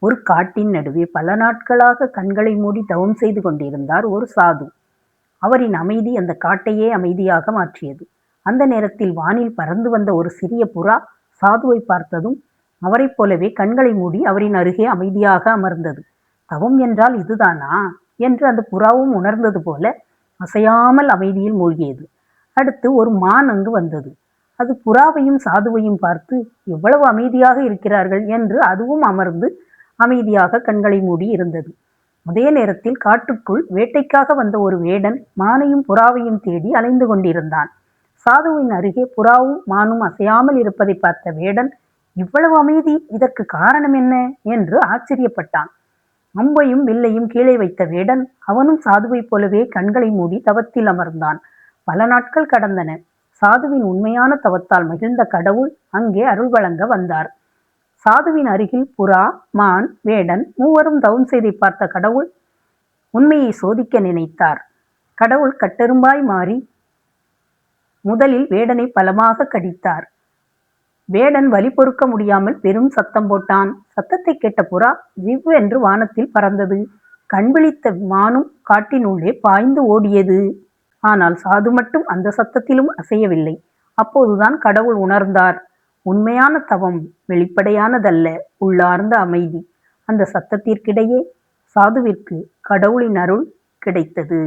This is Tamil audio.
ஒரு காட்டின் நடுவே பல நாட்களாக கண்களை மூடி தவம் செய்து கொண்டிருந்தார் ஒரு சாது. அவரின் அமைதி அந்த காட்டையே அமைதியாக மாற்றியது. அந்த நேரத்தில் வானில் பறந்து வந்த ஒரு சிறிய புறா சாதுவை பார்த்ததும் அவரைப் போலவே கண்களை மூடி அவரின் அருகே அமைதியாக அமர்ந்தது. தவம் என்றால் இதுதானா என்று அந்த புறாவும் உணர்ந்தது போல அசையாமல் அமைதியில் மூழ்கியது. அடுத்து ஒரு மான் அங்கு வந்தது. அது புறாவையும் சாதுவையும் பார்த்து எவ்வளவு அமைதியாக இருக்கிறார்கள் என்று அதுவும் அமர்ந்து அமைதியாக கண்களை மூடி இருந்தது. அதே நேரத்தில் காட்டுக்குள் வேட்டைக்காக வந்த ஒரு வேடன் மானையும் புறாவையும் தேடி அலைந்து கொண்டிருந்தான். சாதுவின் அருகே புறாவும் மானும் அசையாமல் இருப்பதை பார்த்த வேடன், இவ்வளவு அமைதி, இதற்கு காரணம் என்ன என்று ஆச்சரியப்பட்டான். அம்பையும் வில்லையும் கீழே வைத்த வேடன் அவனும் சாதுவைப் போலவே கண்களை மூடி தவத்தில் அமர்ந்தான். பல நாட்கள் கடந்தன. சாதுவின் உண்மையான தவத்தால் மகிழ்ந்த கடவுள் அங்கே அருள் வழங்க வந்தார். சாதுவின் அருகில் புறா, மான், வேடன் மூவரும் தவம் செய்தை பார்த்த கடவுள் உண்மையை சோதிக்க நினைத்தார். கடவுள் கட்டெரும்பாய் மாறி முதலில் வேடனை பலமாக கடித்தார். வேடன் வலி பொறுக்க முடியாமல் பெரும் சத்தம் போட்டான். சத்தத்தை கேட்ட புறா ஜிவ்வென்று வானத்தில் பறந்தது. கண்விழித்த மானும் காட்டின் உள்ளே பாய்ந்து ஓடியது. ஆனால் சாது மட்டும் அந்த சத்தத்திலும் அசையவில்லை. அப்போதுதான் கடவுள் உணர்ந்தார், உண்மையான தவம் வெளிப்படையானதல்ல, உள்ளார்ந்த அமைதி. அந்த சத்தத்திற்கிடையே சாதுவிற்கு கடவுளின் அருள் கிடைத்தது.